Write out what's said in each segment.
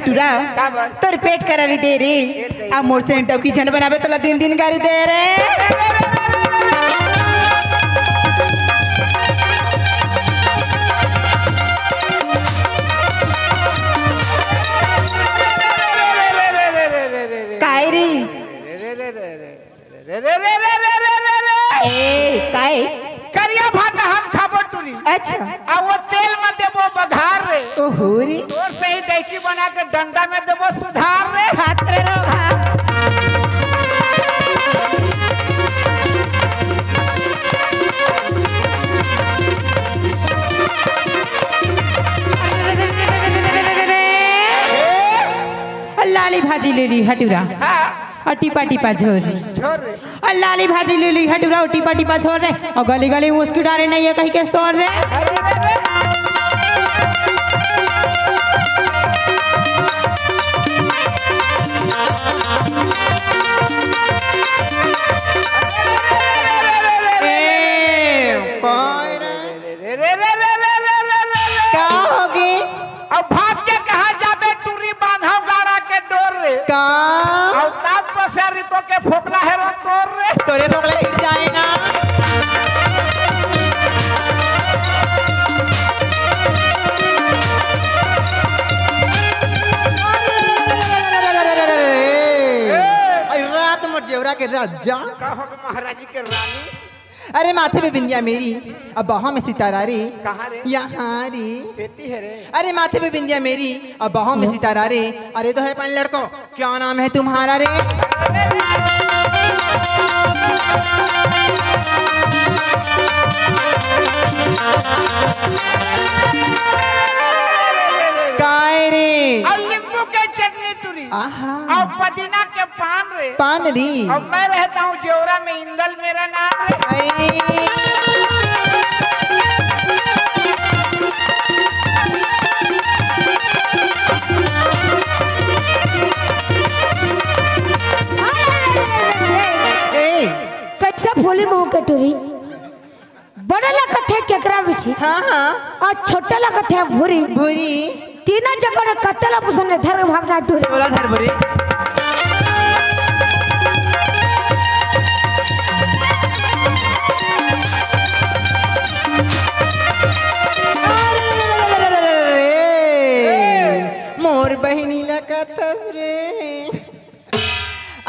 हटूरा तोर पेट करारी दे रे आ मोर से टोकी जन बनावे तोला दिन दिन गारी दे रे कायरी ए काय करिया भात हम खाबो टूरी। अच्छा आ वो तेल में देबो बघार रे ओहो रे तोर से ही दैकी बना के डंडा में देबो सुधार रे छात्र रो लाली भाजी ले ली हटूरा और टीपा टीपा झोर रे और लाली भाजी ले ली हटूरा और टीपा टीपा छोड़ रे और गली गली मुस्की डारे नहीं है कहीं के सोर रे क्या होगी अब भाग के कहा जाबे टूरी बांधाओ गाड़ा के डोर रे का और तात पसारी तो के फोकला है रो तोर रे तोरे पगला हिट जाए ना रात मर जेवरा के राजा कहो महाराजी के रानी अरे माथे पे बिंदिया मेरी अब बाहों में सितारा रे कहाँ रे यहाँ रे बेटी है रे अरे माथे पे बिंदिया मेरी अब बाहों में सितारा रे अरे तो है पान लड़को क्या नाम है तुम्हारा रे काय रे और नींबू के चटनी टूरी आहा और पुदीना के पान रे पान री और मैं रहता हूँ जेवरा में इंदल मेरा नाम रे कैसा बोले मुँह के टूरी बड़ा लगत है केकरा बिछी हाँ हाँ और छोटा लगत है भूरी भूरी तीना जगह कतला पुसन धर भागना टूरी बोला धर भूरी मोर बहिनी लगत रे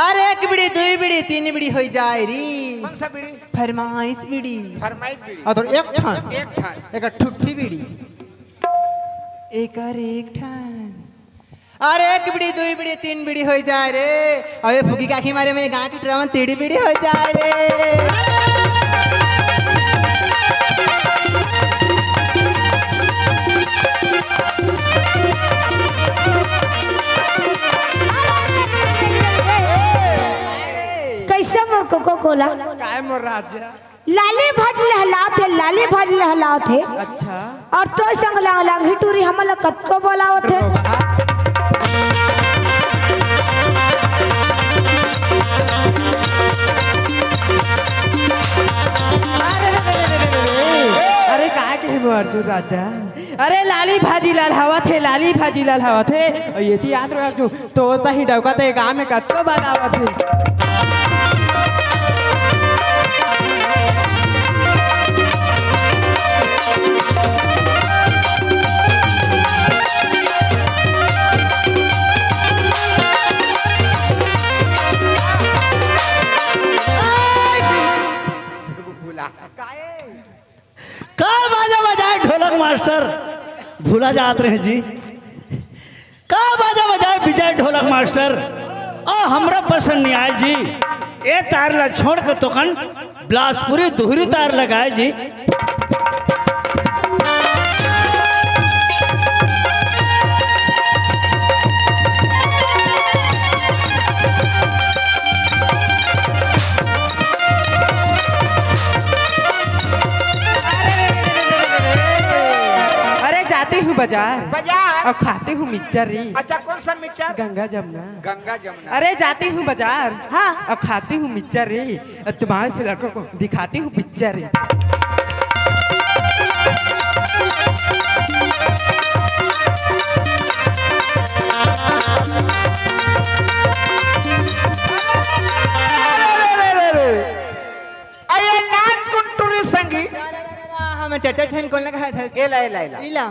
अरे एक बिड़ी दुई बिड़ी तीन बिड़ी हो जाए री कौन सा बीड़ी फरमाइश बिड़ी फरमाइश बीड़ी और एक ठान एक ठान एक ठुट्ठी बिड़ी एक ठान अरे एक बिड़ी दुई बिड़ी तीन बिड़ी हो जाए रे अबे फुकी काखी मारे में गांव की ट्रावन तेड़ी बिड़ी हो जाए रे कैसे मोर कोको कोला काय मोर राजा लाली भाज लहलात है अच्छा और तो संग लांग लांग हिटूरी हमला कतको बोलावत है अरे काय के है अर्जुन राजा अरे लाली भाजी लाल हवा थे लाली भाजी लाल हवा थे और ये थी याद रखो तो सही डौका तो गांव में कतको बनावत है का बाजा बजाए ढोलक मास्टर भूला जात रहे जी का बाजा बजाए विजय ढोलक मास्टर हमरा पसंद नहीं आए जी ए तार ला छोड़ के तोकन बिलासपुरी दोहरी तार लगाए जी बाजार और खाती हूँ मिक्सचर। अच्छा कौन सा मिक्सचर? गंगा जमुना। गंगा जमुना। अरे जाती हूँ बाजार हाँ और खाती हूँ मिक्सचर और तुम्हारे से लड़कों को दिखाती हूँ पिक्चर। अये नान कुंटुरी संगी हम टटर ठन कोन लगा था एला एला एला इला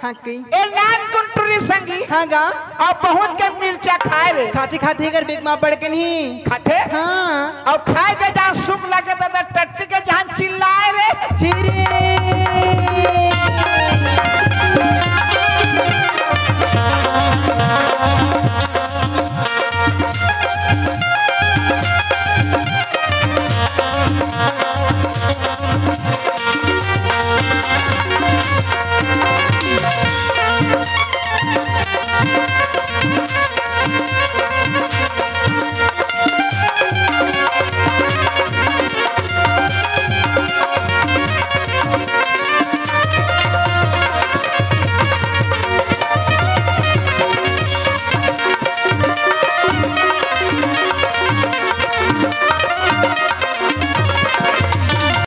हां की ए नान कुंटुरी संगी हां गा अब बहुत के मिर्चा खाए रे खाती खाती कर बिग मा पड़ के नहीं खाते हां और खाए के जहां सुख लगे तो टट्टी के जहां चिल्लाए रे चिरे